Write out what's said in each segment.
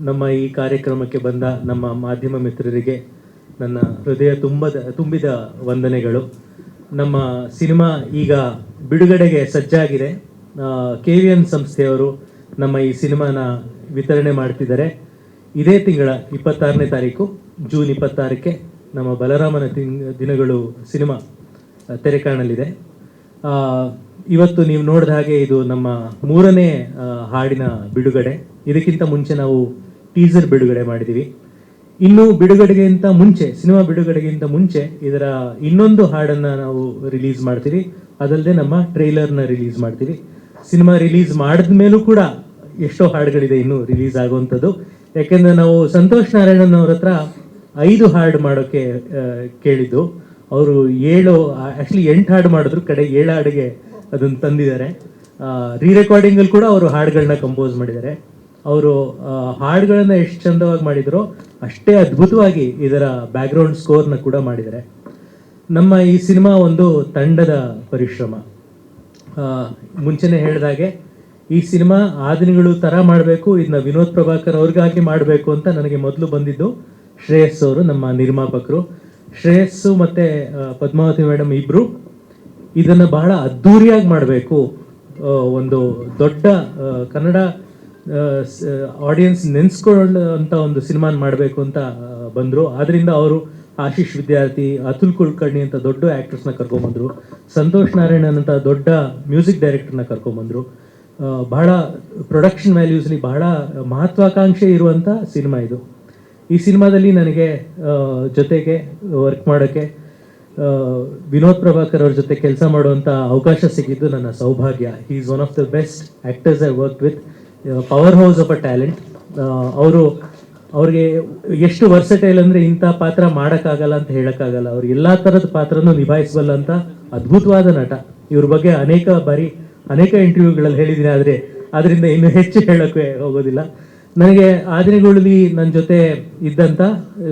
ನಮ್ಮ ಈ ಕಾರ್ಯಕ್ರಮಕ್ಕೆ ಬಂದ ನಮ್ಮ ಮಾಧ್ಯಮ ಮಿತ್ರರಿಗೆ ನನ್ನ ಹೃದಯ ತುಂಬಿದ ವಂದನೆಗಳು. ನಮ್ಮ ಸಿನಿಮಾ ಈಗ ಬಿಡುಗಡೆಗೆ ಸಜ್ಜಾಗಿದೆ. KVN ಸಂಸ್ಥೆಯವರು ನಮ್ಮ ಈ ಸಿನಿಮಾನ ವಿತರಣೆ ಮಾಡ್ತಿದ್ದಾರೆ. ಇದೇ ತಿಂಗಳ 26ನೇ ತಾರೀಕು ಜೂನ್ 26ಕ್ಕೆ ನಮ್ಮ ಬಲರಾಮನ ದಿನಗಳು ಸಿನಿಮಾ ತೆರೆ ಕಾಣಲಿದೆ. ಇವತ್ತು ನೀವು ನೋಡಿದ ಹಾಗೆ ಇದು ನಮ್ಮ 3ನೇ ಹಾಡಿನ ಬಿಡುಗಡೆ. ಇದಕ್ಕಿಂತ ಮುಂಚೆ ನಾವು ಟೀಸರ್ ಬಿಡುಗಡೆ ಮಾಡಿದ್ದೀವಿ. ಇನ್ನು ಬಿಡುಗಡೆಗಿಂತ ಮುಂಚೆ, ಸಿನಿಮಾ ಬಿಡುಗಡೆಗಿಂತ ಮುಂಚೆ ಇದರ ಇನ್ನೊಂದು ಹಾಡನ್ನು ನಾವು ರಿಲೀಸ್ ಮಾಡ್ತೀವಿ. ಅದಲ್ಲದೆ ನಮ್ಮ ಟ್ರೈಲರ್ನ ರಿಲೀಸ್ ಮಾಡ್ತೀವಿ. ಸಿನಿಮಾ ರಿಲೀಸ್ ಮಾಡಿದ ಮೇಲೂ ಕೂಡ ಎಷ್ಟೋ ಹಾಡುಗಳಿದೆ ಇನ್ನೂ ರಿಲೀಸ್ ಆಗುವಂಥದ್ದು. ಯಾಕೆಂದರೆ ನಾವು ಸಂತೋಷ್ ನಾರಾಯಣನ್ ಅವ್ರ ಹತ್ರ 5 ಹಾಡು ಮಾಡೋಕ್ಕೆ ಕೇಳಿದ್ದು. ಅವರು 8 ಹಾಡು ಮಾಡಿದ್ರು, ಕಡೆ 7 ಹಾಡಿಗೆ ಅದನ್ನು ತಂದಿದ್ದಾರೆ. ರೀರೆಕಾರ್ಡಿಂಗಲ್ಲಿ ಕೂಡ ಅವರು ಹಾಡುಗಳನ್ನ ಕಂಪೋಸ್ ಮಾಡಿದ್ದಾರೆ. ಅವರು ಹಾಡುಗಳನ್ನ ಎಷ್ಟು ಚಂದವಾಗಿ ಮಾಡಿದರೋ ಅಷ್ಟೇ ಅದ್ಭುತವಾಗಿ ಇದರ ಬ್ಯಾಕ್ಗ್ರೌಂಡ್ ಸ್ಕೋರ್ನ ಕೂಡ ಮಾಡಿದ್ದಾರೆ. ನಮ್ಮ ಈ ಸಿನಿಮಾ ಒಂದು ತಂಡದ ಪರಿಶ್ರಮ. ಮುಂಚೆನೆ ಹೇಳಿದಾಗೆ ಈ ಸಿನಿಮಾ ಆದಿನಗಳು ಥರ ಮಾಡಬೇಕು, ಇದನ್ನ ವಿನೋದ್ ಪ್ರಭಾಕರ್ ಅವ್ರಿಗಾಗಿ ಮಾಡಬೇಕು ಅಂತ ನನಗೆ ಮೊದಲು ಬಂದಿದ್ದು ಶ್ರೇಯಸ್ ಅವರು, ನಮ್ಮ ನಿರ್ಮಾಪಕರು. ಶ್ರೇಯಸ್ಸು ಮತ್ತು ಪದ್ಮಾವತಿ ಮೇಡಮ್ ಇಬ್ಬರು ಇದನ್ನು ಬಹಳ ಅದ್ಧೂರಿಯಾಗಿ ಮಾಡಬೇಕು, ಒಂದು ದೊಡ್ಡ ಕನ್ನಡ ಆಡಿಯನ್ಸ್ ನೆನೆಸ್ಕೊಳ್ಳೋಂಥ ಒಂದು ಸಿನಿಮಾನ ಮಾಡಬೇಕು ಅಂತ ಬಂದರು. ಆದ್ದರಿಂದ ಅವರು ಆಶೀಶ್ ವಿದ್ಯಾರ್ಥಿ, ಅತುಲ್ ಕುಲಕರ್ಣಿ ಅಂತ ದೊಡ್ಡ ಆ್ಯಕ್ಟರ್ಸ್ನ ಕರ್ಕೊಂಬಂದರು, ಸಂತೋಷ್ ನಾರಾಯಣನ್ ಅಂತ ದೊಡ್ಡ ಮ್ಯೂಸಿಕ್ ಡೈರೆಕ್ಟರ್ನ ಕರ್ಕೊಂಬಂದರು. ಬಹಳ ಪ್ರೊಡಕ್ಷನ್ ವ್ಯಾಲ್ಯೂಸ್ಲಿ ಬಹಳ ಮಹತ್ವಾಕಾಂಕ್ಷೆ ಇರುವಂಥ ಸಿನಿಮಾ ಇದು. ಈ ಸಿನಿಮಾದಲ್ಲಿ ನನಗೆ ಜೊತೆಗೆ ವರ್ಕ್ ಮಾಡೋಕ್ಕೆ ವಿನೋದ್ ಪ್ರಭಾಕರ್ ಅವ್ರ ಜೊತೆ ಕೆಲಸ ಮಾಡುವಂಥ ಅವಕಾಶ ಸಿಕ್ಕಿದ್ದು ನನ್ನ ಸೌಭಾಗ್ಯ. He is one of the best actors I work with. Power house of a talent. ಅವ್ರಿಗೆ ಎಷ್ಟು ವರ್ಸಟೈಲ್ ಅಂದರೆ ಇಂಥ ಪಾತ್ರ ಮಾಡೋಕ್ಕಾಗಲ್ಲ ಅಂತ ಹೇಳೋಕ್ಕಾಗಲ್ಲ. ಅವ್ರು ಎಲ್ಲ ಥರದ ಪಾತ್ರನೂ ನಿಭಾಯಿಸಬಲ್ಲ ಅಂತ ಅದ್ಭುತವಾದ ನಟ. ಇವ್ರ ಬಗ್ಗೆ ಅನೇಕ ಇಂಟರ್ವ್ಯೂಗಳಲ್ಲಿ ಹೇಳಿದ್ದೀನಿ, ಆದರೆ ಅದರಿಂದ ಇನ್ನೂ ಹೆಚ್ಚು ಹೇಳೋಕ್ಕೆ ಹೋಗೋದಿಲ್ಲ. ನನಗೆ ಆದಿನಗಳಲ್ಲಿ ನನ್ನ ಜೊತೆ ಇದ್ದಂಥ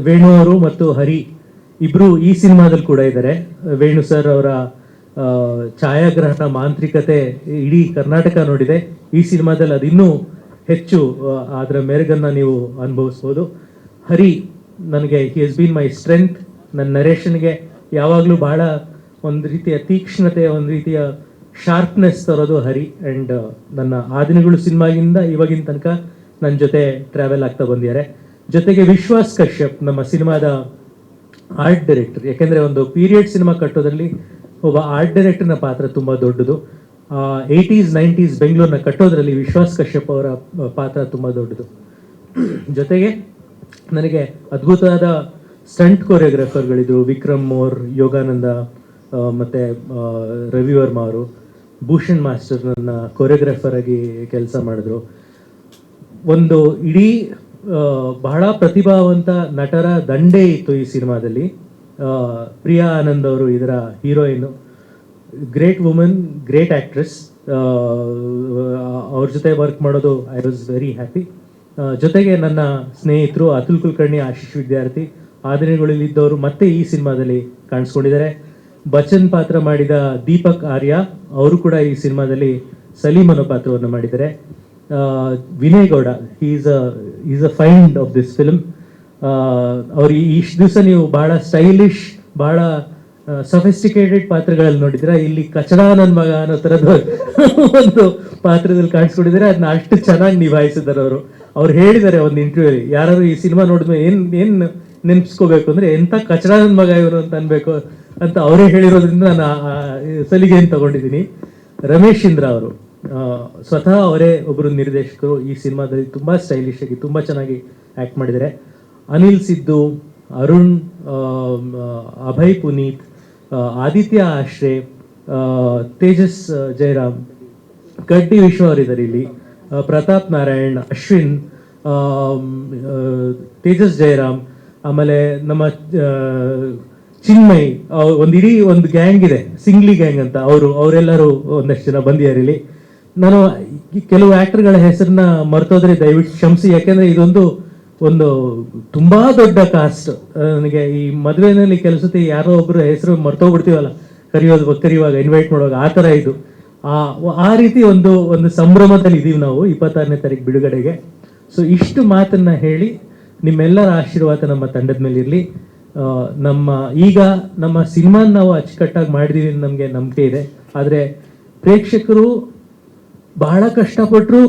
ವೇಣು ಅವರು ಮತ್ತು ಹರಿ ಇಬ್ಬರು ಈ ಸಿನಿಮಾದಲ್ಲಿ ಕೂಡ ಇದ್ದಾರೆ. ವೇಣು ಸರ್ ಅವರ ಛಾಯಾಗ್ರಹಣ ಮಾಂತ್ರಿಕತೆ ಇಡೀ ಕರ್ನಾಟಕ ನೋಡಿದೆ. ಈ ಸಿನಿಮಾದಲ್ಲಿ ಅದಿನ್ನೂ ಹೆಚ್ಚು ಅದರ ಮೆರುಗನ್ನು ನೀವು ಅನುಭವಿಸ್ಬೋದು. ಹರಿ ನನಗೆ ಹಿ ಹಸ್ ಬೀನ್ ಮೈ ಸ್ಟ್ರೆಂತ್. ನನ್ನ ನರೇಷನ್ಗೆ ಯಾವಾಗಲೂ ಬಹಳ ಒಂದು ರೀತಿಯ ತೀಕ್ಷ್ಣತೆ, ಒಂದು ರೀತಿಯ ಶಾರ್ಪ್ನೆಸ್ ತರೋದು ಹರಿ. ಆ್ಯಂಡ್ ನನ್ನ ಆದಿನಗಳು ಸಿನಿಮಾಗಿಂದ ಇವಾಗಿನ ತನಕ ನನ್ನ ಜೊತೆ ಟ್ರಾವೆಲ್ ಆಗ್ತಾ ಬಂದಿದ್ದಾರೆ. ಜೊತೆಗೆ ವಿಶ್ವಾಸ್ ಕಶ್ಯಪ್ ನಮ್ಮ ಸಿನಿಮಾದ ಆರ್ಟ್ ಡೈರೆಕ್ಟರ್. ಯಾಕೆಂದರೆ ಒಂದು ಪೀರಿಯಡ್ ಸಿನಿಮಾ ಕಟ್ಟೋದ್ರಲ್ಲಿ ಒಬ್ಬ ಆರ್ಟ್ ಡೈರೆಕ್ಟರ್ನ ಪಾತ್ರ ತುಂಬ ದೊಡ್ಡದು. 80s 90s ಬೆಂಗಳೂರನ್ನ ಕಟ್ಟೋದ್ರಲ್ಲಿ ವಿಶ್ವಾಸ್ ಕಶ್ಯಪ್ ಅವರ ಪಾತ್ರ ತುಂಬ ದೊಡ್ಡದು. ಜೊತೆಗೆ ನನಗೆ ಅದ್ಭುತವಾದ ಸ್ಟಂಟ್ ಕೊರಿಯೋಗ್ರಾಫರ್ಗಳಿದ್ರು. ವಿಕ್ರಮ್ ಮೋರ್, ಯೋಗಾನಂದ ಮತ್ತು ರವಿ ವರ್ಮಾ ಅವರು. ಭೂಷಣ್ ಮಾಸ್ಟರ್ ನನ್ನ ಕೊರಿಯೋಗ್ರಾಫರ್ ಆಗಿ ಕೆಲಸ ಮಾಡಿದ್ರು. ಒಂದು ಇಡೀ ಬಹಳ ಪ್ರತಿಭಾವಂತ ನಟರ ದಂಡೇ ಇತ್ತು ಈ ಸಿನಿಮಾದಲ್ಲಿ. ಪ್ರಿಯಾ ಆನಂದ್ ಅವರು ಇದರ heroine. Great woman, great actress. ಅವ್ರ ಜೊತೆ ವರ್ಕ್ ಮಾಡೋದು ಐ ವಾಸ್ ವೆರಿ ಹ್ಯಾಪಿ. ಜೊತೆಗೆ ನನ್ನ ಸ್ನೇಹಿತರು ಅತುಲ್ ಕುಲಕರ್ಣಿ, ಆಶೀಶ್ ವಿದ್ಯಾರ್ಥಿ, ಆದಿನಗಳಲ್ಲಿದ್ದವರು ಮತ್ತೆ ಈ ಸಿನಿಮಾದಲ್ಲಿ ಕಾಣಿಸ್ಕೊಂಡಿದ್ದಾರೆ. ಬಚ್ಚನ್ ಪಾತ್ರ ಮಾಡಿದ ದೀಪಕ್ ಆರ್ಯ ಅವರು ಕೂಡ ಈ ಸಿನಿಮಾದಲ್ಲಿ ಸಲೀಮ್ ಅನ್ನೋ ಪಾತ್ರವನ್ನು ಮಾಡಿದ್ದಾರೆ. Vinay Gowda, is a find of this film. ಅವ್ರು ಇಷ್ಟು ದಿವಸ ನೀವು ಬಹಳ ಸ್ಟೈಲಿಶ್, ಬಹಳ ಸಫಿಸ್ಟಿಕೇಟೆಡ್ ಪಾತ್ರಗಳಲ್ಲಿ ನೋಡಿದ್ದೀರಾ. ಇಲ್ಲಿ ಕಚಡ ನನ್ನ ಮಗ ಅನ್ನೋ ಥರದ ಒಂದು ಪಾತ್ರದಲ್ಲಿ ಕಾಣಿಸ್ಕೊಂಡಿದ್ದಾರೆ. ಅದನ್ನ ಅಷ್ಟು ಚೆನ್ನಾಗಿ ನಿಭಾಯಿಸಿದ್ದಾರೆ ಅವರು. ಅವ್ರು ಹೇಳಿದ್ದಾರೆ ಒಂದು ಇಂಟರ್ವ್ಯೂಲಿ, ಯಾರು ಈ ಸಿನಿಮಾ ನೋಡಿದ್ಮೇಲೆ ಏನು ನೆನ್ಪಿಸ್ಕೋಬೇಕು ಅಂದರೆ ಎಂಥ ಕಚಡ ನನ್ನ ಮಗ ಇವರು ಅಂತ ಅನ್ಬೇಕು ಅಂತ ಅವರೇ ಹೇಳಿರೋದ್ರಿಂದ ನಾನು ಸಲಿಗೆಯನ್ನು ತಗೊಂಡಿದ್ದೀನಿ. ರಮೇಶ್ ಇಂದ್ರ ಅವರು ಸ್ವತಃ ಅವರೇ ಒಬ್ಬರು ನಿರ್ದೇಶಕರು. ಈ ಸಿನಿಮಾದಲ್ಲಿ ತುಂಬ ಸ್ಟೈಲಿಶ್ ಆಗಿ ತುಂಬ ಚೆನ್ನಾಗಿ ಆ್ಯಕ್ಟ್ ಮಾಡಿದ್ದಾರೆ. ಅನಿಲ್ ಸಿದ್ದು, ಅರುಣ್, ಅಭಯ್ ಪುನೀತ್, ಆದಿತ್ಯ ಆಶ್ರೇ, ತೇಜಸ್ ಜಯರಾಮ್, ಕಡ್ಡಿ ವಿಶ್ವ ಅವರಿದ್ದಾರೆ ಇಲ್ಲಿ, ಪ್ರತಾಪ್ ನಾರಾಯಣ್, ಅಶ್ವಿನ್, ತೇಜಸ್ ಜಯರಾಮ್, ಆಮೇಲೆ ನಮ್ಮ ಚಿನ್ಮಯ್. ಇಡೀ ಒಂದು ಗ್ಯಾಂಗ್ ಇದೆ, ಸಿಂಗ್ಲಿ ಗ್ಯಾಂಗ್ ಅಂತ. ಅವರೆಲ್ಲರೂ ಒಂದಷ್ಟು ಜನ ಬಂದಿದ್ದಾರೆ ಇಲ್ಲಿ. ನಾನು ಕೆಲವು ಆ್ಯಕ್ಟರ್ಗಳ ಹೆಸರನ್ನ ಮರ್ತೋದ್ರೆ ದಯವಿಟ್ಟು ಕ್ಷಮಿಸಿ. ಯಾಕೆಂದರೆ ಇದೊಂದು ತುಂಬಾ ದೊಡ್ಡ ಕಾಸ್ಟ್. ನನಗೆ ಈ ಮದುವೆನಲ್ಲಿ ಕೆಲಸಕ್ಕೆ ಯಾರೋ ಒಬ್ಬರು ಹೆಸರು ಮರ್ತೋಗ್ಬಿಡ್ತೀವಲ್ಲ ಕರೆಯುವಾಗ ಇನ್ವೈಟ್ ಮಾಡುವಾಗ, ಆ ಥರ ಇದು. ಆ ರೀತಿ ಒಂದು ಸಂಭ್ರಮದಲ್ಲಿ ಇದೀವಿ ನಾವು 26ನೇ ತಾರೀಕು ಬಿಡುಗಡೆಗೆ. ಸೊ ಇಷ್ಟು ಮಾತನ್ನ ಹೇಳಿ ನಿಮ್ಮೆಲ್ಲರ ಆಶೀರ್ವಾದ ನಮ್ಮ ತಂಡದ ಮೇಲೆ ಇರಲಿ. ಈಗ ನಮ್ಮ ಸಿನಿಮಾನ ನಾವು ಅಚ್ಚುಕಟ್ಟಾಗಿ ಮಾಡಿದೀವಿ ನಮಗೆ ನಂಬಿಕೆ ಇದೆ. ಆದರೆ ಪ್ರೇಕ್ಷಕರು ಬಹಳ ಕಷ್ಟಪಟ್ಟರು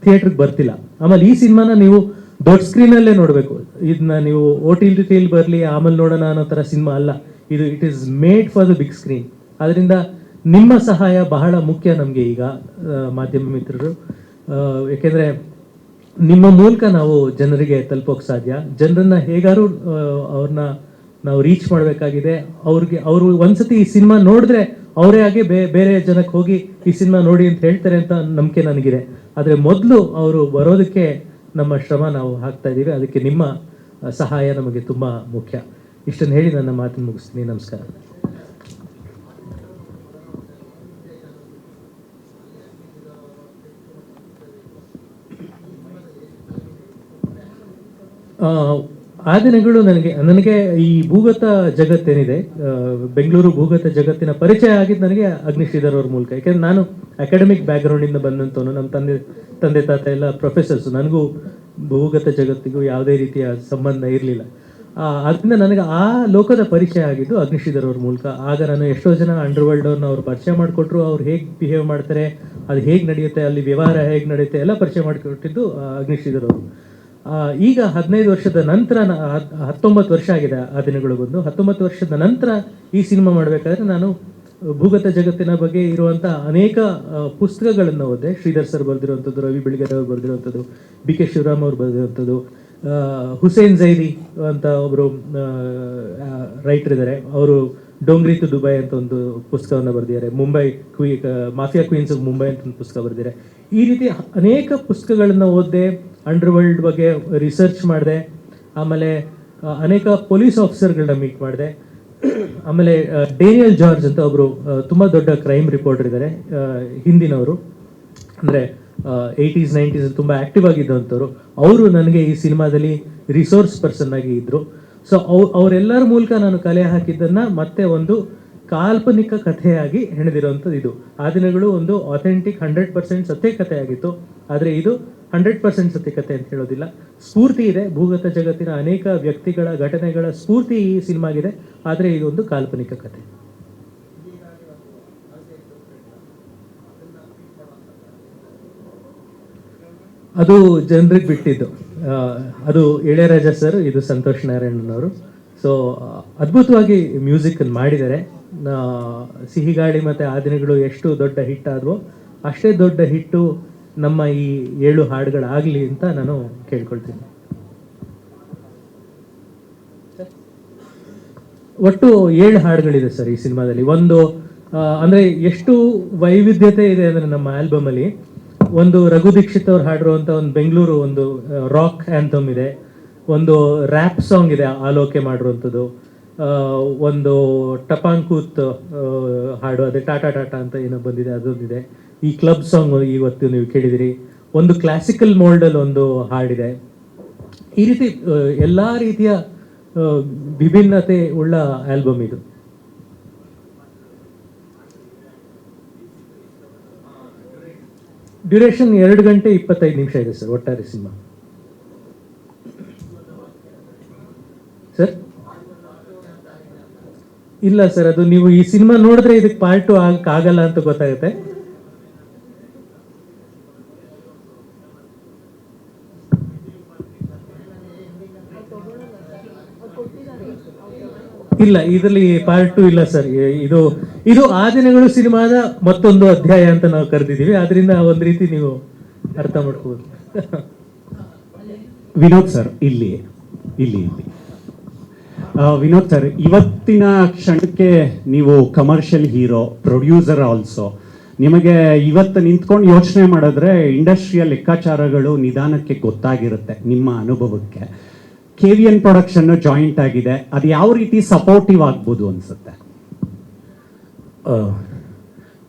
ಥಿಯೇಟ್ರಿಗೆ ಬರ್ತಿಲ್ಲ. ಆಮೇಲೆ ಈ ಸಿನಿಮಾನ ನೀವು ದೊಡ್ಡ ಸ್ಕ್ರೀನಲ್ಲೇ ನೋಡಬೇಕು. ಇದನ್ನ ನೀವು OTT ಬರಲಿ ಆಮೇಲೆ ನೋಡೋಣ ಅನ್ನೋ ಥರ ಸಿನಿಮಾ ಅಲ್ಲ ಇದು. It is made for the big screen. ಅದರಿಂದ ನಿಮ್ಮ ಸಹಾಯ ಬಹಳ ಮುಖ್ಯ ನಮಗೆ ಈಗ ಮಾಧ್ಯಮ ಮಿತ್ರರು. ಏಕೆಂದರೆ ನಿಮ್ಮ ಮೂಲಕ ನಾವು ಜನರಿಗೆ ತಲುಪೋಕೆ ಸಾಧ್ಯ. ಜನರನ್ನ ಹೇಗಾರು ಅವ್ರನ್ನ ನಾವು ರೀಚ್ ಮಾಡಬೇಕಾಗಿದೆ. ಅವರು ಒಂದ್ಸತಿ ಈ ಸಿನಿಮಾ ನೋಡಿದ್ರೆ ಅವರೇ ಆಗಿ ಬೇರೆ ಜನಕ್ಕೆ ಹೋಗಿ ಈ ಸಿನಿಮಾ ನೋಡಿ ಅಂತ ಹೇಳ್ತಾರೆ ಅಂತ ನಂಬಿಕೆ ನನಗಿದೆ. ಆದರೆ ಮೊದಲು ಅವರು ಬರೋದಕ್ಕೆ ನಮ್ಮ ಶ್ರಮ ನಾವು ಹಾಕ್ತಾ ಇದ್ದೀವಿ. ಅದಕ್ಕೆ ನಿಮ್ಮ ಸಹಾಯ ನಮಗೆ ತುಂಬ ಮುಖ್ಯ. ಇಷ್ಟನ್ನು ಹೇಳಿ ನನ್ನ ಮಾತನ್ನು ಮುಗಿಸ್ತೀನಿ. ನಮಸ್ಕಾರ. ಆ ದಿನಗಳು ನನಗೆ ಈ ಭೂಗತ ಜಗತ್ತೇನಿದೆ, ಬೆಂಗಳೂರು ಭೂಗತ ಜಗತ್ತಿನ ಪರಿಚಯ ಆಗಿದ್ದು ನನಗೆ ಅಗ್ನಿಶ್ರೀಧರ್ ಅವ್ರ ಮೂಲಕ. ಯಾಕೆಂದ್ರೆ ನಾನು ಅಕಾಡೆಮಿಕ್ ಬ್ಯಾಕ್ಗ್ರೌಂಡಿಂದ ಬಂದಂಥವನು. ನಮ್ಮ ತಂದೆ ತಾತ ಎಲ್ಲ ಪ್ರೊಫೆಸರ್ಸು. ನನಗೂ ಭೂಗತ ಜಗತ್ತಿಗೂ ಯಾವುದೇ ರೀತಿಯ ಸಂಬಂಧ ಇರಲಿಲ್ಲ. ಅದರಿಂದ ನನಗೆ ಆ ಲೋಕದ ಪರಿಚಯ ಆಗಿದ್ದು ಅಗ್ನಿಶ್ರೀಧರ್ ಅವ್ರ ಮೂಲಕ. ಆಗ ನಾನು ಎಷ್ಟೋ ಜನ ಅಂಡರ್ವರ್ಲ್ಡ್ ಅವ್ರನ್ನ ಅವ್ರು ಪರಿಚಯ ಮಾಡಿಕೊಟ್ರು. ಅವ್ರು ಹೇಗೆ ಬಿಹೇವ್ ಮಾಡ್ತಾರೆ, ಅದು ಹೇಗೆ ನಡೆಯುತ್ತೆ, ಅಲ್ಲಿ ವ್ಯವಹಾರ ಹೇಗೆ ನಡೆಯುತ್ತೆ ಎಲ್ಲ ಪರಿಚಯ ಮಾಡಿಕೊಟ್ಟಿದ್ದು ಅಗ್ನಿಶ್ರೀಧರ್ ಅವರು. ಈಗ 15 ವರ್ಷದ ನಂತರ 19 ವರ್ಷ ಆಗಿದೆ ಆ ದಿನಗಳು ಬಂದು. 19 ವರ್ಷದ ನಂತರ ಈ ಸಿನಿಮಾ ಮಾಡಬೇಕಾದ್ರೆ ನಾನು ಭೂಗತ ಜಗತ್ತಿನ ಬಗ್ಗೆ ಇರುವಂಥ ಅನೇಕ ಪುಸ್ತಕಗಳನ್ನು ಓದಿದೆ. ಶ್ರೀಧರ್ ಸರ್ ಬರೆದಿರುವಂಥದ್ದು, ರವಿ ಬೆಳಗೆರೆ ಅವರು ಬರೆದಿರುವಂಥದ್ದು, BK ಶಿವರಾಮ್ ಅವರು ಬರೆದಿರುವಂಥದ್ದು, ಹುಸೇನ್ ಝೈದಿ ಅಂತ ಒಬ್ಬರು ರೈಟರ್ ಇದ್ದಾರೆ. ಅವರು ಡೋಂಗ್ರಿ ಟು ದುಬೈ ಅಂತ ಒಂದು ಪುಸ್ತಕವನ್ನು ಬರೆದಿದ್ದಾರೆ. ಮಾಫಿಯಾ ಕ್ವೀನ್ಸ್ ಆಫ್ ಮುಂಬೈ ಅಂತ ಒಂದು ಪುಸ್ತಕ ಬರೆದಿದ್ದಾರೆ. ಈ ರೀತಿ ಅನೇಕ ಪುಸ್ತಕಗಳನ್ನು ಓದಿದೆ. ಅಂಡರ್ವರ್ಲ್ಡ್ ಬಗ್ಗೆ ರಿಸರ್ಚ್ ಮಾಡಿದೆ. ಆಮೇಲೆ ಅನೇಕ ಪೊಲೀಸ್ ಆಫೀಸರ್ಗಳನ್ನ ಮೀಟ್ ಮಾಡಿದೆ. ಆಮೇಲೆ ಡೇನಿಯಲ್ ಜಾರ್ಜ್ ಅಂತ ಒಬ್ಬರು ತುಂಬ ದೊಡ್ಡ ಕ್ರೈಮ್ ರಿಪೋರ್ಟರ್ ಇದ್ದಾರೆ, ಹಿಂದಿನವರು. ಅಂದರೆ 80s 90s ತುಂಬ ಆ್ಯಕ್ಟಿವ್ ಆಗಿದ್ದಂಥವ್ರು. ಅವರು ನನಗೆ ಈ ಸಿನಿಮಾದಲ್ಲಿ ರಿಸೋರ್ಸ್ ಪರ್ಸನ್ ಆಗಿ ಇದ್ದರು. ಸೊ ಅವರೆಲ್ಲರ ಮೂಲಕ ನಾನು ಕಲೆ ಹಾಕಿದ್ದನ್ನು ಮತ್ತೆ ಒಂದು ಕಾಲ್ಪನಿಕ ಕಥೆಯಾಗಿ ಹೆಣೆದಿರುವಂಥದ್ದು ಇದು. ಆ ದಿನಗಳು ಒಂದು ಅಥೆಂಟಿಕ್ 100% ಸತ್ಯ ಕಥೆ ಆಗಿತ್ತು. ಆದರೆ ಇದು 100% ಸತ್ಯ ಕಥೆ ಅಂತ ಹೇಳೋದಿಲ್ಲ. ಸ್ಫೂರ್ತಿ ಇದೆ, ಭೂಗತ ಜಗತ್ತಿನ ಅನೇಕ ವ್ಯಕ್ತಿಗಳ ಘಟನೆಗಳ ಸ್ಫೂರ್ತಿ ಈ ಸಿನಿಮಾಗಿದೆ. ಆದರೆ ಇದೊಂದು ಕಾಲ್ಪನಿಕ ಕಥೆ. ಅದು ಜನರಿಗೆ ಬಿಟ್ಟಿದ್ದು. ಅದು ಇಳೆಯರಾಜ ಸರ್, ಇದು ಸಂತೋಷ್ ನಾರಾಯಣನವರು. ಸೊ ಅದ್ಭುತವಾಗಿ ಮ್ಯೂಸಿಕ್ ಮಾಡಿದ್ದಾರೆ. ಸಿಹಿಗಾಳಿ ಮತ್ತು ಆ ದಿನಗಳು ಎಷ್ಟು ದೊಡ್ಡ ಹಿಟ್ ಆದವೋ ಅಷ್ಟೇ ದೊಡ್ಡ ಹಿಟ್ಟು ನಮ್ಮ ಈ 7 ಹಾಡುಗಳಾಗಲಿ ಅಂತ ನಾನು ಕೇಳ್ಕೊಳ್ತೀನಿ. ಒಟ್ಟು 7 ಹಾಡುಗಳಿದೆ ಸರ್ ಈ ಸಿನಿಮಾದಲ್ಲಿ. ಒಂದು ಅಂದರೆ ಎಷ್ಟು ವೈವಿಧ್ಯತೆ ಇದೆ ಅಂದರೆ ನಮ್ಮ ಆಲ್ಬಮಲ್ಲಿ ಒಂದು ರಘು ದೀಕ್ಷಿತ್ ಅವ್ರು ಹಾಡಿರುವಂಥ ಒಂದು ಬೆಂಗಳೂರು ಒಂದು ರಾಕ್ ಆ್ಯಂಥಮ್ ಇದೆ. ಒಂದು ರ್ಯಾಪ್ ಸಾಂಗ್ ಇದೆ ಆಲೋಕೆ ಮಾಡಿರುವಂಥದ್ದು. ಒಂದು ಟಪಾಂಕೂತ್ ಹಾಡು, ಅದೇ ಟಾಟಾ ಟಾಟಾ ಅಂತ ಏನೋ ಬಂದಿದೆ, ಅದೊಂದಿದೆ. ಈ ಕ್ಲಬ್ ಸಾಂಗ್ ಇವತ್ತು ನೀವು ಕೇಳಿದಿರಿ. ಒಂದು ಕ್ಲಾಸಿಕಲ್ ಮೋಲ್ಡಲ್ಲಿ ಒಂದು ಹಾಡಿದೆ. ಈ ರೀತಿ ಎಲ್ಲ ರೀತಿಯ ವಿಭಿನ್ನತೆ ಉಳ್ಳ ಆಲ್ಬಮ್ ಇದು. ಡ್ಯೂರೇಷನ್ 2 ಗಂಟೆ 25 ನಿಮಿಷ ಇದೆ ಸರ್ ಒಟ್ಟಾರೆ ಸಿನಿಮಾ. ಸರ್ ಇಲ್ಲ ಸರ್, ಅದು ನೀವು ಈ ಸಿನಿಮಾ ನೋಡಿದ್ರೆ ಇದಕ್ಕೆ ಪಾರ್ಟ್ 2 ಆಗಲ್ಲ ಅಂತ ಗೊತ್ತಾಗುತ್ತೆ. ಇಲ್ಲ, ಇದರಲ್ಲಿ ಪಾರ್ಟ್ 2 ಇಲ್ಲ ಸರ್. ಇದು ಆ ದಿನಗಳು ಸಿನಿಮಾದ ಮತ್ತೊಂದು ಅಧ್ಯಾಯ ಅಂತ ನಾವು ಕರೆದಿದ್ದೀವಿ. ಆದ್ರಿಂದ ಒಂದು ರೀತಿ ನೀವು ಅರ್ಥ ಮಾಡ್ಕೋಬಹುದು. ವಿನೋದ್ ಸರ್, ಇಲ್ಲಿ ವಿನೋದ್ ಸರ್, ಇವತ್ತಿನ ಕ್ಷಣಕ್ಕೆ ನೀವು ಕಮರ್ಷಿಯಲ್ ಹೀರೋ, ಪ್ರೊಡ್ಯೂಸರ್ ಆಲ್ಸೋ. ನಿಮಗೆ ಇವತ್ತು ನಿಂತ್ಕೊಂಡು ಯೋಚನೆ ಮಾಡಿದ್ರೆ ಇಂಡಸ್ಟ್ರಿಯ ಲೆಕ್ಕಾಚಾರಗಳು ನಿಧಾನಕ್ಕೆ ಗೊತ್ತಾಗಿರುತ್ತೆ ನಿಮ್ಮ ಅನುಭವಕ್ಕೆ. KVN ಪ್ರೊಡಕ್ಷನ್ ಜಾಯಿಂಟ್ ಆಗಿದೆ, ಅದು ಯಾವ ರೀತಿ ಸಪೋರ್ಟಿವ್ ಆಗ್ಬೋದು ಅನ್ಸುತ್ತೆ?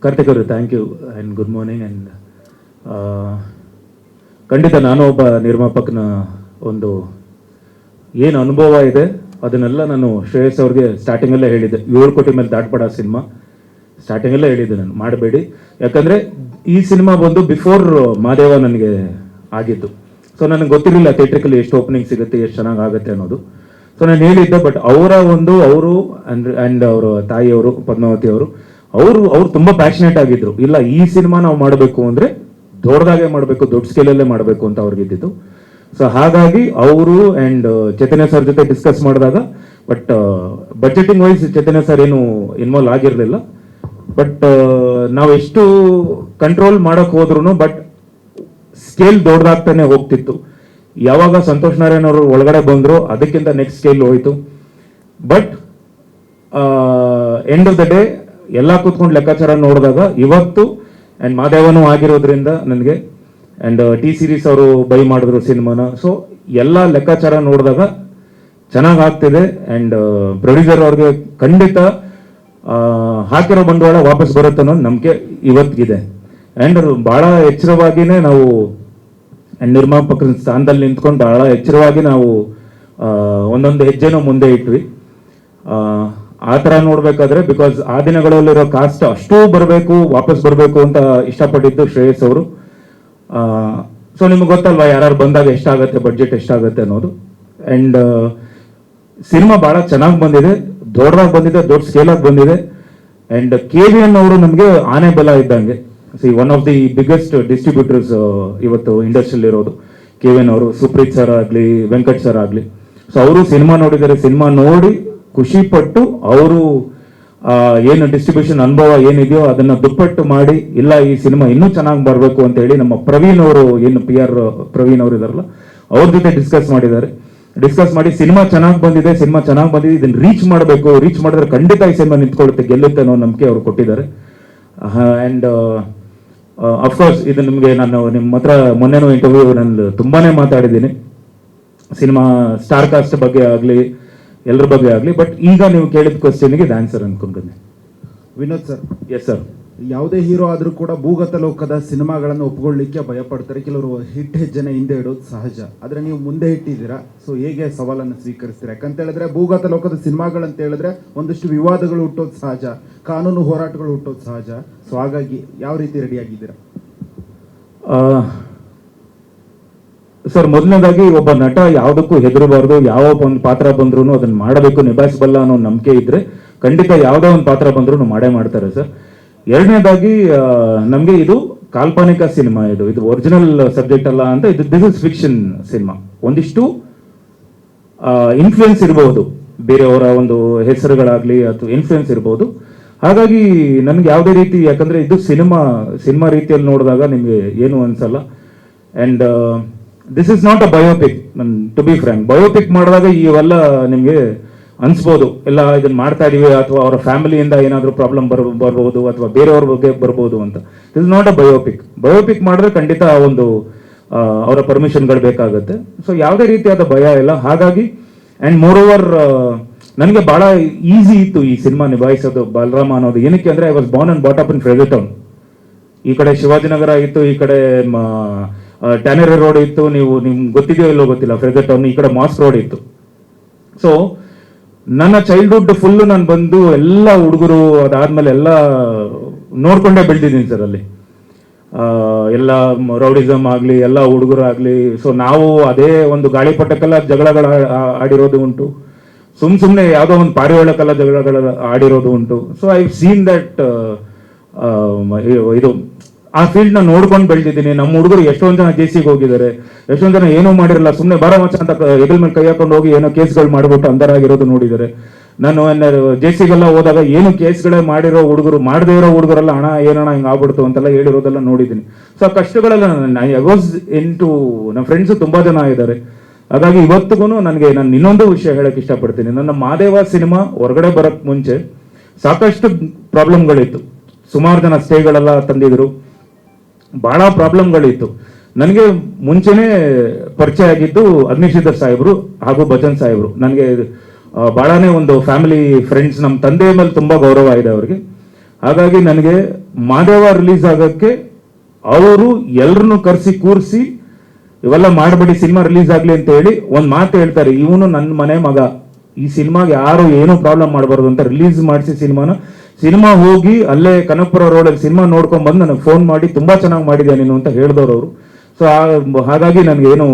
ಕಾರ್ತಿಕ್ ಅವರು, thank you and good morning. And ಖಂಡಿತ ನಾನು ಒಬ್ಬ ನಿರ್ಮಾಪಕನ ಒಂದು ಏನು ಅನುಭವ ಇದೆ ಅದನ್ನೆಲ್ಲ ನಾನು ಶ್ರೇಯಸ್ ಅವ್ರಿಗೆ ಸ್ಟಾರ್ಟಿಂಗಲ್ಲೇ ಹೇಳಿದ್ದೆ. 7 ಕೋಟಿ ಮೇಲೆ ದಾಟ್ಬೇಡ ಸಿನಿಮಾ ಸ್ಟಾರ್ಟಿಂಗಲ್ಲೇ ಹೇಳಿದ್ದೆ ನಾನು, ಮಾಡಬೇಡಿ. ಯಾಕಂದರೆ ಈ ಸಿನಿಮಾ ಬಂದು ಬಿಫೋರ್ ಮಾದೇವ ನನಗೆ ಆಗಿದ್ದು. ಸೊ ನನಗೆ ಗೊತ್ತಿರಲಿಲ್ಲ ಥಿಯೇಟ್ರಿಕಲ್ಲಿ ಎಷ್ಟು ಓಪನಿಂಗ್ ಸಿಗುತ್ತೆ, ಎಷ್ಟು ಚೆನ್ನಾಗಿ ಆಗುತ್ತೆ ಅನ್ನೋದು. ಸೊ ನಾನು ಹೇಳಿದ್ದೆ, ಬಟ್ ಅವರು ಅಂಡ್ ಅವರ ತಾಯಿಯವರು ಪದ್ಮಾವತಿ ಅವರು ತುಂಬಾ ಪ್ಯಾಷನೇಟ್ ಆಗಿದ್ರು. ಇಲ್ಲ, ಈ ಸಿನಿಮಾ ನಾವು ಮಾಡಬೇಕು ಅಂದ್ರೆ ದೊಡ್ಡದಾಗೆ ಮಾಡಬೇಕು, ದೊಡ್ಡ ಸ್ಕೇಲಲ್ಲೇ ಮಾಡಬೇಕು ಅಂತ ಅವ್ರಿಗಿದ್ದು. ಸೊ ಹಾಗಾಗಿ ಅವರು ಅಂಡ್ ಚೈತನ್ಯ ಸರ್ ಜೊತೆ ಡಿಸ್ಕಸ್ ಮಾಡಿದಾಗ, but budgeting wise Chaitanya sir ಏನು ಇನ್ವಾಲ್ವ್ ಆಗಿರಲಿಲ್ಲ. ಬಟ್ ನಾವೆಷ್ಟು ಕಂಟ್ರೋಲ್ ಮಾಡಕ್ ಹೋದ್ರು ಬಟ್ ಸ್ಕೇಲ್ ದೊಡ್ಡದಾಗ್ತಾನೆ ಹೋಗ್ತಿತ್ತು. ಯಾವಾಗ ಸಂತೋಷ್ ನಾರಾಯಣ್ ಅವರು ಒಳಗಡೆ ಬಂದ್ರು ಅದಕ್ಕಿಂತ ನೆಕ್ಸ್ಟ್ ಸ್ಕೇಲ್ ಹೋಯ್ತು. But end of the day ಎಲ್ಲ ಕೂತ್ಕೊಂಡು ಲೆಕ್ಕಾಚಾರ ನೋಡಿದಾಗ ಇವತ್ತು ಅಂಡ್ ಮಾದೇವನು ಆಗಿರೋದ್ರಿಂದ ನನಗೆ ಅಂಡ್ ಟಿ ಸೀರೀಸ್ ಅವರು ಬೈ ಮಾಡಿದ್ರು ಸಿನಿಮಾನ. ಸೊ ಎಲ್ಲ ಲೆಕ್ಕಾಚಾರ ನೋಡಿದಾಗ ಚೆನ್ನಾಗಿ ಆಗ್ತಿದೆ ಅಂಡ್ ಪ್ರೊಡ್ಯೂಸರ್ ಅವ್ರಿಗೆ ಖಂಡಿತ ಹಾಕಿರೋ ಬಂಡವಾಳ ವಾಪಸ್ ಬರುತ್ತೆ ಅನ್ನೋ ನಂಬಿಕೆ ಇವತ್ತಿಗಿದೆ. ಅಂಡ್ ಬಹಳ ಎಚ್ಚರವಾಗಿನೇ ನಾವು ನಿರ್ಮಾಪಕರ ಸ್ಥಾನದಲ್ಲಿ ನಿಂತ್ಕೊಂಡು ಬಹಳ ಎಚ್ಚರವಾಗಿ ನಾವು ಒಂದೊಂದು ಹೆಜ್ಜೆನೂ ಮುಂದೆ ಇಟ್ವಿ. ಆ ಥರ ನೋಡ್ಬೇಕಾದ್ರೆ ಬಿಕಾಸ್ ಆ ದಿನಗಳಲ್ಲಿರೋ ಕಾಸ್ಟ್ ಅಷ್ಟೂ ಬರಬೇಕು, ವಾಪಸ್ ಬರಬೇಕು ಅಂತ ಇಷ್ಟಪಟ್ಟಿದ್ದು ಶ್ರೇಯಸ್ ಅವರು. ಸೊ ನಿಮ್ಗೆ ಗೊತ್ತಲ್ವಾ ಯಾರು ಬಂದಾಗ ಎಷ್ಟಾಗತ್ತೆ, ಬಡ್ಜೆಟ್ ಎಷ್ಟಾಗತ್ತೆ ಅನ್ನೋದು. ಅಂಡ್ ಸಿನಿಮಾ ಬಹಳ ಚೆನ್ನಾಗಿ ಬಂದಿದೆ, ದೊಡ್ಡದಾಗಿ ಬಂದಿದೆ, ದೊಡ್ಡ ಸ್ಕೇಲಾಗಿ ಬಂದಿದೆ. ಅಂಡ್ KVN ಅವರು ನಮಗೆ ಆನೆ ಬೆಲ ಇದ್ದಂಗೆ. One of the biggest distributors ಇವತ್ತು ಇಂಡಸ್ಟ್ರಿಯಲ್ಲಿ ಇರೋದು KVN ಅವರು. ಸುಪ್ರೀತ್ ಸರ್ ಆಗಲಿ, ವೆಂಕಟ್ ಸರ್ ಆಗಲಿ. ಸೊ ಅವರು ಸಿನಿಮಾ ನೋಡಿದ್ದಾರೆ, ಸಿನಿಮಾ ನೋಡಿ ಖುಷಿ ಪಟ್ಟು ಅವರು ಏನು ಡಿಸ್ಟ್ರಿಬ್ಯೂಷನ್ ಅನುಭವ ಏನಿದೆಯೋ ಅದನ್ನ ದುಪ್ಪಟ್ಟು ಮಾಡಿ, ಇಲ್ಲ ಈ ಸಿನಿಮಾ ಇನ್ನೂ ಚೆನ್ನಾಗಿ ಬರಬೇಕು ಅಂತ ಹೇಳಿ ನಮ್ಮ ಪ್ರವೀಣ್ ಅವರು, ಏನು PR ಪ್ರವೀಣ್ ಅವರು ಇದಾರಲ್ಲ, ಅವ್ರ ಜೊತೆ ಡಿಸ್ಕಸ್ ಮಾಡಿ ಸಿನಿಮಾ ಚೆನ್ನಾಗಿ ಬಂದಿದೆ, ಇದನ್ನ ರೀಚ್ ಮಾಡಿದ್ರೆ ಖಂಡಿತ ಈ ಸಿನಿಮಾ ನಿಂತ್ಕೊಳ್ಳುತ್ತೆ, ಗೆಲ್ಲುತ್ತೆ ಅನ್ನೋ ನಂಬಿಕೆ ಅವರು ಕೊಟ್ಟಿದ್ದಾರೆ. ಅಂಡ್ ಅಫ್ಕೋರ್ಸ್ ಇದು ನಿಮಗೆ ನಾನು ನಿಮ್ಮ ಹತ್ರ ಮೊನ್ನೆನೂ ಇಂಟರ್ವ್ಯೂ ನಾನು ತುಂಬಾನೇ ಮಾತಾಡಿದ್ದೀನಿ, ಸಿನಿಮಾ ಸ್ಟಾರ್ ಕಾಸ್ಟ್ ಬಗ್ಗೆ ಆಗಲಿ ಎಲ್ಲರ ಬಗ್ಗೆ ಆಗಲಿ. ಬಟ್ ಈಗ ನೀವು ಕೇಳಿದ ಕ್ವಶನ್ಗೆ ಇದು ಆನ್ಸರ್ ಅನ್ಕೊಂಡ್ಬನ್ನಿ. Vinod sir, yes sir. ಯಾವುದೇ ಹೀರೋ ಆದ್ರೂ ಕೂಡ ಭೂಗತ ಲೋಕದ ಸಿನಿಮಾಗಳನ್ನು ಒಪ್ಕೊಳ್ಳಿಕ್ಕೆ ಭಯಪಡ್ತಾರೆ. ಕೆಲವರು ಹಿಟ್ ಹೆಜ್ಜೆನ ಹಿಂದೆ ಇಡೋದು ಸಹಜ. ಆದ್ರೆ ನೀವು ಮುಂದೆ ಇಟ್ಟಿದ್ದೀರಾ. ಸೊ ಹೇಗೆ ಸವಾಲನ್ನು ಸ್ವೀಕರಿಸ್ತೀರಾ? ಯಾಕಂತ ಹೇಳಿದ್ರೆ ಭೂಗತ ಲೋಕದ ಸಿನಿಮಾಗಳಂತ ಹೇಳಿದ್ರೆ ಒಂದಷ್ಟು ವಿವಾದಗಳು ಹುಟ್ಟೋದು ಸಹಜ, ಕಾನೂನು ಹೋರಾಟಗಳು ಹುಟ್ಟೋದು ಸಹಜ. ಸೊ ಹಾಗಾಗಿ ಯಾವ ರೀತಿ ರೆಡಿ ಆಗಿದ್ದೀರಾ? ಸರ್, ಮೊದಲನೇದಾಗಿ ಒಬ್ಬ ನಟ ಯಾವುದಕ್ಕೂ ಹೆದರಬಾರ್ದು. ಯಾವ ಒಂದು ಪಾತ್ರ ಬಂದ್ರು ಅದನ್ನ ಮಾಡಬೇಕು, ನಿಭಾಯಿಸಬಲ್ಲ ಅನ್ನೋ ನಂಬಿಕೆ ಇದ್ರೆ ಖಂಡಿತ ಯಾವುದೇ ಒಂದು ಪಾತ್ರ ಬಂದ್ರು ಮಾಡೇ ಮಾಡ್ತಾರೆ ಸರ್. ಎರಡನೇದಾಗಿ ನಮಗೆ ಇದು ಕಾಲ್ಪನಿಕ ಸಿನಿಮಾ, ಇದು ಒರಿಜಿನಲ್ ಸಬ್ಜೆಕ್ಟ್ ಅಲ್ಲ ಅಂತ. This is fiction cinema. ಒಂದಿಷ್ಟು ಇನ್ಫ್ಲೂಯೆನ್ಸ್ ಇರಬಹುದು, ಬೇರೆಯವರ ಒಂದು ಹೆಸರುಗಳಾಗ್ಲಿ ಅಥವಾ ಇನ್ಫ್ಲೂಯೆನ್ಸ್ ಇರಬಹುದು. ಹಾಗಾಗಿ ನನಗೆ ಯಾವುದೇ ರೀತಿ, ಯಾಕಂದ್ರೆ ಇದು ಸಿನಿಮಾ ರೀತಿಯಲ್ಲಿ ನೋಡಿದಾಗ ನಿಮಗೆ ಏನು ಅನ್ಸಲ್ಲ. And this is not a biopic. To be frank, biopic ಮಾಡಿದಾಗ ಇವೆಲ್ಲ ನಿಮಗೆ ಅನ್ಸ್ಬೋದು, ಎಲ್ಲ ಇದನ್ನ ಮಾಡ್ತಾ ಇದೀವಿ ಅಥವಾ ಅವರ ಫ್ಯಾಮಿಲಿಯಿಂದ ಏನಾದರೂ ಪ್ರಾಬ್ಲಮ್ ಬರ್ಬೋದು ಅಥವಾ ಬೇರೆಯವ್ರ ಬಗ್ಗೆ ಬರ್ಬೋದು ಅಂತ. This is not a biopic ಮಾಡಿದ್ರೆ ಖಂಡಿತ ಒಂದು ಅವರ ಪರ್ಮಿಷನ್ಗಳು ಬೇಕಾಗುತ್ತೆ. ಸೊ ಯಾವುದೇ ರೀತಿಯಾದ ಭಯ ಇಲ್ಲ. ಹಾಗಾಗಿ ಅಂಡ್ ಮೋರ್ ಓವರ್ ನನಗೆ ಬಹಳ ಈಸಿ ಇತ್ತು ಈ ಸಿನಿಮಾ ನಿಭಾಯಿಸೋದು. ಬಲರಾಮ ಅನ್ನೋದು ಏನಕ್ಕೆ ಅಂದ್ರೆ, I was born and brought up in Frazer Town. ಈ ಕಡೆ ಶಿವಾಜಿನಗರ ಇತ್ತು, ಈ ಕಡೆ ಟ್ಯಾನರಿ ರೋಡ್ ಇತ್ತು. ನಿಮ್ಗೆ ಗೊತ್ತಿದೆಯೋ ಇಲ್ಲೋ ಗೊತ್ತಿಲ್ಲ, ಫ್ರೇಜರ್ ಟೌನ್. ಈ ಕಡೆ ಮಾಸ್ಕ್ ರೋಡ್ ಇತ್ತು. ಸೊ ನನ್ನ ಚೈಲ್ಡ್ಹುಡ್ ಫುಲ್ ನಾನು ಬಂದು ಎಲ್ಲ ಹುಡುಗರು ಅದಾದ್ಮೇಲೆ ಎಲ್ಲ ನೋಡ್ಕೊಂಡೇ ಬೆಳೆದಿದ್ದೀನಿ ಸರ್. ಅಲ್ಲಿ ಎಲ್ಲ ರೌಡಿಸಮ್ ಆಗಲಿ, ಎಲ್ಲ ಹುಡುಗರು ಆಗಲಿ. ಸೊ ನಾವು ಅದೇ ಒಂದು ಗಾಳಿಪಟಕ್ಕೆಲ್ಲ ಜಗಳಗಳು ಆಡಿರೋದು ಉಂಟು, ಸುಮ್ಮನೆ ಯಾವುದೋ ಒಂದು ಪಾರಿವಾಳಕ್ಕೆಲ್ಲ ಜಗಳಗಳ ಆಡಿರೋದು ಉಂಟು. ಸೊ ಐ ಸೀನ್ ದಟ್ ಇದು ಆ ಫೀಲ್ಡ್ ನ ನೋಡ್ಕೊಂಡು ಬೆಳೆದಿದ್ದೀನಿ. ನಮ್ಮ ಹುಡುಗರು ಎಷ್ಟೊಂದು ಜನ ಜೇಸಿಗೆ ಹೋಗಿದ್ದಾರೆ, ಎಷ್ಟೊಂದು ಜನ ಏನೂ ಮಾಡಿರಲ್ಲ, ಸುಮ್ಮನೆ ಬಾರ ಮಚ್ಚ ಅಂತ ಹೆಗಲ್ ಮೇಲೆ ಕೈ ಹಾಕೊಂಡು ಹೋಗಿ ಏನೋ ಕೇಸ್ಗಳು ಮಾಡ್ಬಿಟ್ಟು ಅಂಧರಾಗಿರೋದು ನೋಡಿದ್ದಾರೆ. ನಾನು ಜೇಸಿಗೆಲ್ಲ ಹೋದಾಗ ಏನು ಕೇಸ್ಗಳೇ ಮಾಡಿರೋ ಹುಡುಗರು, ಮಾಡದೇ ಇರೋ ಹುಡುಗರೆಲ್ಲ ಹಣ ಏನಣ್ಣ ಹಿಂಗೆ ಆಗ್ಬಿಡ್ತು ಅಂತೆಲ್ಲ ಹೇಳಿರೋದೆಲ್ಲ ನೋಡಿದ್ದೀನಿ. ಸೊ ಆ ಕಷ್ಟಗಳೆಲ್ಲ ನಮ್ಮ ಫ್ರೆಂಡ್ಸು ತುಂಬಾ ಜನ ಇದ್ದಾರೆ. ಹಾಗಾಗಿ ಇವತ್ತಿಗೂ ನಾನು ಇನ್ನೊಂದು ವಿಷಯ ಹೇಳಕ್ ಇಷ್ಟಪಡ್ತೀನಿ. ನನ್ನ ಮಾದೇವ ಸಿನಿಮಾ ಹೊರಗಡೆ ಬರಕ್ ಮುಂಚೆ ಸಾಕಷ್ಟು ಪ್ರಾಬ್ಲಮ್ಗಳಿತ್ತು. ಸುಮಾರು ಜನ ಸ್ಟೇಗಳೆಲ್ಲ ತಂದಿದ್ರು, ಬಹಳ ಪ್ರಾಬ್ಲಮ್ಗಳಿತ್ತು. ನನಗೆ ಮುಂಚೆನೆ ಪರಿಚಯ ಆಗಿದ್ದು ಅಗ್ನಿಶ್ರೀಧರ್ ಸಾಹೇಬ್ರು ಹಾಗೂ ಭಜನ್ ಸಾಹೇಬ್ರು. ನನಗೆ ಬಹಳನೇ ಒಂದು ಫ್ಯಾಮಿಲಿ ಫ್ರೆಂಡ್ಸ್. ನಮ್ಮ ತಂದೆ ಮೇಲೆ ತುಂಬಾ ಗೌರವ ಇದೆ ಅವ್ರಿಗೆ. ಹಾಗಾಗಿ ನನಗೆ ಮಾದೇವ ರಿಲೀಸ್ ಆಗಕ್ಕೆ ಅವರು ಎಲ್ಲರನ್ನು ಕರೆಸಿ ಕೂರಿಸಿ ಇವೆಲ್ಲ ಮಾಡಬೇಡಿ, ಸಿನಿಮಾ ರಿಲೀಸ್ ಆಗ್ಲಿ ಅಂತ ಹೇಳಿ ಒಂದು ಮಾತು ಹೇಳ್ತಾರೆ, ಇವನು ನನ್ನ ಮನೆ ಮಗ, ಈ ಸಿನಿಮಾಗೆ ಯಾರು ಏನೂ ಪ್ರಾಬ್ಲಮ್ ಮಾಡಬಾರ್ದು ಅಂತ ರಿಲೀಸ್ ಮಾಡಿಸಿ ಸಿನಿಮಾ ಹೋಗಿ ಅಲ್ಲೇ ಕನಕಪುರ ರೋಡಲ್ಲಿ ಸಿನಿಮಾ ನೋಡ್ಕೊಂಡ್ ಬಂದು ನನಗೆ ಫೋನ್ ಮಾಡಿ ತುಂಬಾ ಚೆನ್ನಾಗಿ ಮಾಡಿದ್ಯಾ ನೀನು ಅಂತ ಹೇಳಿದವರು ಅವರು. ಸೊ ಸೊ ಹಾಗಾಗಿ ನನಗೇನು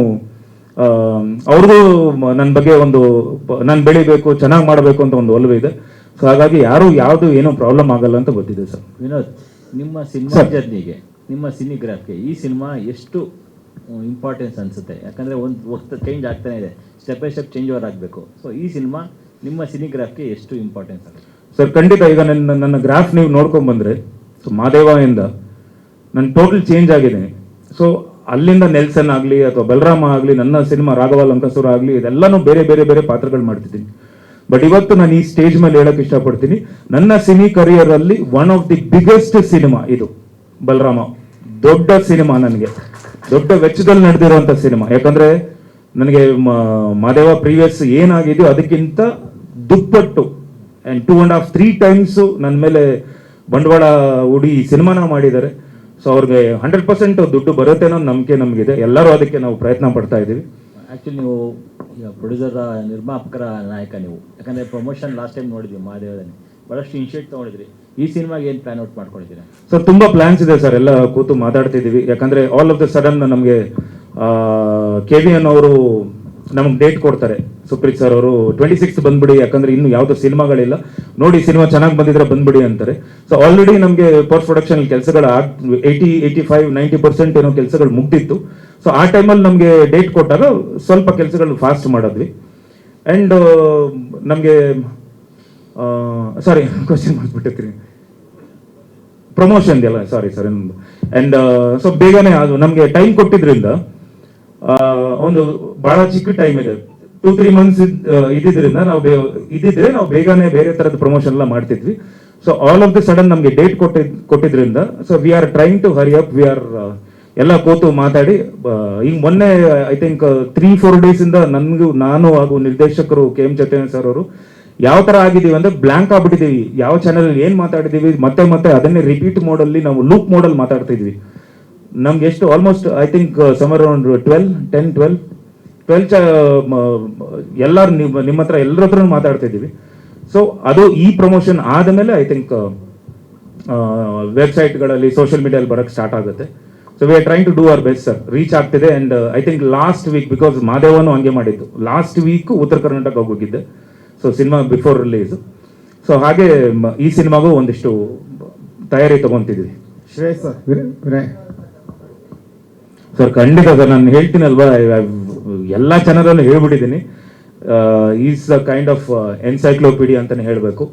ಅವ್ರಿಗೂ ನನ್ನ ಬಗ್ಗೆ ಒಂದು ನಾನು ಬೆಳಿಬೇಕು, ಚೆನ್ನಾಗಿ ಮಾಡಬೇಕು ಅಂತ ಒಂದು ಒಲವು ಇದೆ. ಸೊ ಹಾಗಾಗಿ ಯಾವುದು ಏನೂ ಪ್ರಾಬ್ಲಮ್ ಆಗಲ್ಲ ಅಂತ ಗೊತ್ತಿದೆ ಸರ್. ವಿನೋದ್, ನಿಮ್ಮ ಸಿನಿಮಾ ಸರ್. ಜರ್ನಿಗೆ, ನಿಮ್ಮ ಸಿನಿಗ್ರಾಫ್ಗೆ ಈ ಸಿನಿಮಾ ಎಷ್ಟು ಇಂಪಾರ್ಟೆನ್ಸ್ ಅನಿಸುತ್ತೆ? ಯಾಕಂದರೆ ಒಂದು ಚೇಂಜ್ ಆಗ್ತಾನೆ ಇದೆ, step by step change over ಆಗಬೇಕು. ಸೊ ಈ ಸಿನಿಮಾ ನಿಮ್ಮ ಸಿನಿಗ್ರಾಫ್ಗೆ ಎಷ್ಟು ಇಂಪಾರ್ಟೆನ್ಸ್ ಆಗುತ್ತೆ? ಸರ್ ಖಂಡಿತ. ಈಗ ನನ್ನ ಗ್ರಾಫ್ ನೀವು ನೋಡ್ಕೊಂಡು ಬಂದರೆ, ಸೊ ಮಾದೇವ ಇಂದ ನಾನು ಟೋಟಲ್ ಚೇಂಜ್ ಆಗಿದ್ದೀನಿ. ಸೊ ಅಲ್ಲಿಂದ ನೆಲ್ಸನ್ ಆಗಲಿ ಅಥವಾ ಬಲರಾಮ ಆಗಲಿ, ನನ್ನ ಸಿನಿಮಾ ರಾಘವ ಲಂಕಸೂರ ಆಗಲಿ, ಇದೆಲ್ಲನೂ ಬೇರೆ ಬೇರೆ ಬೇರೆ ಪಾತ್ರಗಳು ಮಾಡ್ತಿದ್ದೀನಿ. ಬಟ್ ಇವತ್ತು ನಾನು ಈ ಸ್ಟೇಜ್ ಮೇಲೆ ಹೇಳಕ್ ಇಷ್ಟಪಡ್ತೀನಿ, ನನ್ನ ಸಿನಿ ಕರಿಯರ್ ಅಲ್ಲಿ one of the biggest cinema ಇದು ಬಲರಾಮ. ದೊಡ್ಡ ಸಿನಿಮಾ, ನನಗೆ ದೊಡ್ಡ ವೆಚ್ಚದಲ್ಲಿ ನಡೆದಿರುವಂತ ಸಿನಿಮಾ. ಯಾಕಂದ್ರೆ ನನಗೆ ಮಾದೇವ ಪ್ರೀವಿಯಸ್ ಏನಾಗಿದೆಯೋ ಅದಕ್ಕಿಂತ ದುಪ್ಪಟ್ಟು ಅಂಡ್ 2.5 3 ಟೈಮ್ಸ್ ನನ್ನ ಮೇಲೆ ಬಂಡವಾಳ ಹೂಡಿ ಈ ಸಿನಿಮಾನ ಮಾಡಿದ್ದಾರೆ. ಸೊ ಅವ್ರಿಗೆ 100% ದುಡ್ಡು ಬರುತ್ತೆ ಅನ್ನೋ ನಂಬಿಕೆ ನಮಗಿದೆ. ಎಲ್ಲರೂ ಅದಕ್ಕೆ ನಾವು ಪ್ರಯತ್ನ ಪಡ್ತಾ ಇದ್ದೀವಿ. ಆ್ಯಕ್ಚುಲಿ ನೀವು ಈಗ ಪ್ರೊಡ್ಯೂಸರ್, ನಿರ್ಮಾಪಕರ ನಾಯಕ ನೀವು. ಯಾಕಂದರೆ ಪ್ರಮೋಷನ್ ಲಾಸ್ಟ್ ಟೈಮ್ ನೋಡಿದ್ವಿ ಮಹಾದೇವದಲ್ಲಿ, ಭಾಳಷ್ಟು ಇನಿಷಿಯೇಟ್ ತೊಗೊಂಡಿದ್ರಿ. ಈ ಸಿನಿಮಾಗೆ ಏನು ಪ್ಲಾನ್ ಔಟ್ ಮಾಡ್ಕೊಂಡಿದ್ದೀರಾ? ಸರ್ ತುಂಬಾ ಪ್ಲಾನ್ಸ್ ಇದೆ ಸರ್, ಎಲ್ಲ ಕೂತು ಮಾತಾಡ್ತಿದ್ದೀವಿ. ಯಾಕಂದ್ರೆ ಆಲ್ ಆಫ್ ದ ಸಡನ್ ನಮಗೆ KVN ಅವರು ನಮಗೆ ಡೇಟ್ ಕೊಡ್ತಾರೆ, ಸುಪ್ರೀತ್ ಸರ್ ಅವರು 26th ಬಂದ್ಬಿಡಿ, ಯಾಕಂದ್ರೆ ಇನ್ನು ಯಾವ್ದು ಸಿನಿಮಾಗಳಿಲ್ಲ, ನೋಡಿ ಸಿನಿಮಾ ಚೆನ್ನಾಗಿ ಬಂದಿದ್ರೆ ಬಂದ್ಬಿಡಿ ಅಂತಾರೆ. ಸೊ ಆಲ್ರೆಡಿ ನಮಗೆ ಪೋಸ್ಟ್ ಪ್ರೊಡಕ್ಷನ್ ಕೆಲಸಗಳು 80-85-90% ಏನೋ ಕೆಲಸಗಳು ಮುಗ್ದಿತ್ತು. ಸೊ ಆ ಟೈಮಲ್ಲಿ ನಮಗೆ ಡೇಟ್ ಕೊಟ್ಟಾಗ ಸ್ವಲ್ಪ ಕೆಲಸಗಳು ಫಾಸ್ಟ್ ಮಾಡಿದ್ವಿ. ಅಂಡ್ ನಮಗೆ ಸಾರಿ ಕ್ವಶನ್ ಮಾಡ್ಬಿಟ್ಟಿರ್ತೀನಿ, ಪ್ರಮೋಷನ್ ಎಲ್ಲ ಸಾರಿ ಸರ್. ಅಂಡ್ ಸೊ ಬೇಗನೆ ಅದು ನಮಗೆ ಟೈಮ್ ಕೊಟ್ಟಿದ್ರಿಂದ ಒಂದು ಬಹಳ ಚಿಕ್ಕ ಟೈಮ್ ಇದೆ, 2-3 ಮಂತ್ಸ್ ಇದ್ದಿದ್ರಿಂದ ನಾವು ಬೇಗನೆ ಬೇರೆ ತರದ ಪ್ರಮೋಷನ್ ಎಲ್ಲ ಮಾಡ್ತಿದ್ವಿ. So all of the sudden ನಮಗೆ ಡೇಟ್ ಕೊಟ್ಟಿದ್ರಿಂದ so we are trying to hurry up. We are ಎಲ್ಲ ಕೂತು ಮಾತಾಡಿ ಈಗ ಮೊನ್ನೆ ಐ ಥಿಂಕ್ 3-4 ಡೇಸ್ ಇಂದ ನಾನು ಹಾಗೂ ನಿರ್ದೇಶಕರು KM ಚೈತನ್ಯ ಸರ್ ಅವರು ಯಾವ ತರ ಆಗಿದೀವಿ ಅಂದ್ರೆ ಬ್ಲಾಂಕ್ ಆಗ್ಬಿಟ್ಟಿದೀವಿ. ಯಾವ ಚಾನೆಲ್ ಏನ್ ಮಾತಾಡಿದೀವಿ ಮತ್ತೆ ಮತ್ತೆ ಅದನ್ನೇ ರಿಪೀಟ್ ಮೋಡಲ್ಲಿ, ನಾವು ಲೂಪ್ ಮೋಡಲ್ ಮಾತಾಡ್ತಿದ್ವಿ. ನಮ್ಗೆ ಎಷ್ಟು almost I think summer around 12 ಎಲ್ಲಾರು ನಿಮ್ಮ ಹತ್ರ ಎಲ್ಲರ ಹತ್ರ ಮಾತಾಡ್ತಿದ್ದೀವಿ. ಸೊ ಅದು ಈ ಪ್ರಮೋಷನ್ ಆದಮೇಲೆ ಐ ಥಿಂಕ್ ವೆಬ್ಸೈಟ್ಗಳಲ್ಲಿ ಸೋಷಿಯಲ್ ಮೀಡಿಯಲ್ಲಿ ಬರಕ್ಕೆ ಸ್ಟಾರ್ಟ್ ಆಗುತ್ತೆ. So we are trying to do our best sir. Reach ಆಗ್ತಿದೆ. And I think last week, because ಮಾದೇವನು ಹಂಗೆ ಮಾಡಿದ್ದು, ಲಾಸ್ಟ್ ವೀಕ್ ಉತ್ತರ ಕರ್ನಾಟಕ ಹೋಗಿದ್ದೆ. So cinema before release. So ಹಾಗೆ ಈ ಸಿನಿಮಾಗೂ ಒಂದಿಷ್ಟು ತಯಾರಿ ತಗೊಂತಿದ್ವಿ. ಶ್ರೇಯಸ್ ಸರ್. ಸರ್ ಖಂಡಿತ ಸರ್, ನಾನು ಹೇಳ್ತೀನಲ್ವಾ, ಎಲ್ಲ ಚಾನಲಲ್ಲೂ ಹೇಳ್ಬಿಟ್ಟಿದ್ದೀನಿ, is a kind of encyclopedia ಅಂತಾನೆ ಹೇಳಬೇಕು.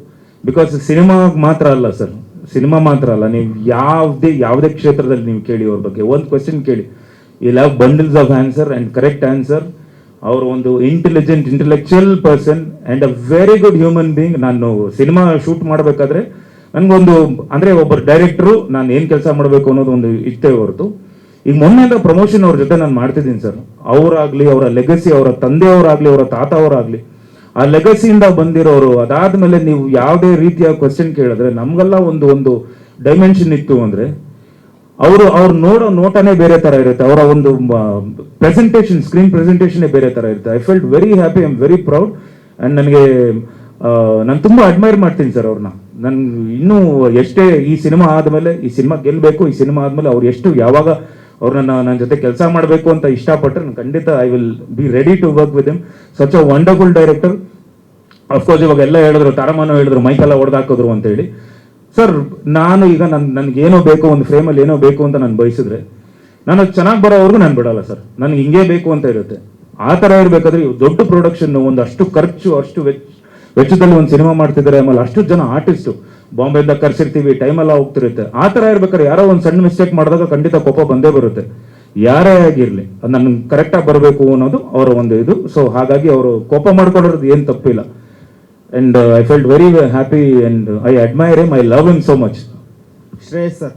ಬಿಕಾಸ್ ಸಿನಿಮಾ ಮಾತ್ರ ಅಲ್ಲ ಸರ್, ಸಿನಿಮಾ ಮಾತ್ರ ಅಲ್ಲ, ನೀವು ಯಾವುದೇ ಕ್ಷೇತ್ರದಲ್ಲಿ ನೀವು ಕೇಳಿ ಅವ್ರ ಬಗ್ಗೆ ಒಂದು ಕ್ವೆಶನ್ ಕೇಳಿ, you have bundles of answer and correct answer. ಅವರು ಒಂದು intellectual person and a very good human being. ನಾನು ಸಿನಿಮಾ ಶೂಟ್ ಮಾಡಬೇಕಾದ್ರೆ ನನ್ಗೊಂದು ಅಂದ್ರೆ ಒಬ್ಬರು ಡೈರೆಕ್ಟ್ರು ನಾನು ಏನ್ ಕೆಲಸ ಮಾಡಬೇಕು ಅನ್ನೋದು ಒಂದು ಇಷ್ಟೇ ಹೊರತು, ಈಗ ಮೊನ್ನೆಯಿಂದ ಪ್ರಮೋಷನ್ ಅವ್ರ ಜೊತೆ ನಾನು ಮಾಡ್ತಿದ್ದೀನಿ ಸರ್. ಅವರಾಗ್ಲಿ, ಅವರ ಲೆಗಸಿ, ಅವರ ತಂದೆಯವರಾಗ್ಲಿ, ಅವರ ತಾತ ಅವರಾಗ್ಲಿ, ಆ ಲೆಗಸಿಯಿಂದ ಬಂದಿರೋರು. ಅದಾದ್ಮೇಲೆ ನೀವು ಯಾವುದೇ ರೀತಿಯ ಕ್ವಶನ್ ಕೇಳಿದ್ರೆ ನಮ್ಗೆಲ್ಲ ಒಂದು ಡೈಮೆನ್ಷನ್ ಇತ್ತು ಅಂದ್ರೆ ಅವ್ರು ನೋಡೋ ನೋಟನೇ ಬೇರೆ ತರ ಇರುತ್ತೆ, ಅವರ ಒಂದು ಪ್ರೆಸೆಂಟೇಷನ್, ಸ್ಕ್ರೀನ್ ಪ್ರೆಸೆಂಟೇಷನ್ ಬೇರೆ ತರ ಇರುತ್ತೆ. I felt very happy, I am very proud. And ನನಗೆ ನಾನು ತುಂಬಾ ಅಡ್ಮೈರ್ ಮಾಡ್ತೀನಿ ಸರ್ ಅವ್ರನ್ನ. ನನ್ ಇನ್ನೂ ಎಷ್ಟೇ ಈ ಸಿನಿಮಾ ಆದ್ಮೇಲೆ, ಈ ಸಿನಿಮಾ ಗೆಲ್ಬೇಕು, ಈ ಸಿನಿಮಾ ಆದ್ಮೇಲೆ ಅವ್ರು ಎಷ್ಟು ಯಾವಾಗ ಅವ್ರನ್ನ ನನ್ನ ಜೊತೆ ಕೆಲಸ ಮಾಡಬೇಕು ಅಂತ ಇಷ್ಟಪಟ್ಟರೆ ನಾನು ಖಂಡಿತ I will be ready to work with him. Such a wonderful director. Of course ಇವಾಗ ಎಲ್ಲ ಹೇಳಿದ್ರು, ತಾರಮಾನು ಹೇಳಿದ್ರು, ಮೈಕೆಲ್ಲ ಹೊಡೆದಾಕಿದ್ರು ಅಂತ ಹೇಳಿ. ಸರ್ ನಾನು ಈಗ ನನ್ಗೆ ಏನೋ ಬೇಕು, ಒಂದು ಫ್ರೇಮಲ್ಲಿ ಏನೋ ಬೇಕು ಅಂತ ನಾನು ಬಯಸಿದ್ರೆ ನಾನು ಚೆನ್ನಾಗಿ ಬರೋವರೆಗೂ ನಾನು ಬಿಡಲ್ಲ ಸರ್. ನನಗೆ ಹಿಂಗೇ ಬೇಕು ಅಂತ ಇರುತ್ತೆ. ಆ ಥರ ಇರಬೇಕಾದ್ರೆ ದೊಡ್ಡ ಪ್ರೊಡಕ್ಷನ್, ಒಂದು ಅಷ್ಟು ಖರ್ಚು, ಅಷ್ಟು ವೆಚ್ಚದಲ್ಲಿ ಒಂದು ಸಿನಿಮಾ ಮಾಡ್ತಿದ್ದಾರೆ. ಆಮೇಲೆ ಅಷ್ಟು ಜನ ಆರ್ಟಿಸ್ಟು ಬಾಂಬೆಯಿಂದ ಕರ್ಸಿರ್ತೀವಿ, ಟೈಮೆಲ್ಲ ಹೋಗ್ತಿರುತ್ತೆ. ಆ ಥರ ಇರ್ಬೇಕಾದ್ರೆ ಯಾರೋ ಒಂದು ಸಣ್ಣ ಮಿಸ್ಟೇಕ್ ಮಾಡಿದಾಗ ಖಂಡಿತ ಕೋಪ ಬಂದೇ ಬರುತ್ತೆ, ಯಾರೇ ಆಗಿರಲಿ. ಅದು ನನ್ಗೆ ಕರೆಕ್ಟಾಗಿ ಬರಬೇಕು ಅನ್ನೋದು ಅವರ ಒಂದು ಇದು. ಸೊ ಹಾಗಾಗಿ ಅವರು ಕೋಪ ಮಾಡ್ಕೊಳ್ಳೋದು ಏನು ತಪ್ಪಿಲ್ಲ. And I felt very happy and I admire him, I love him so much. Shreyas sir.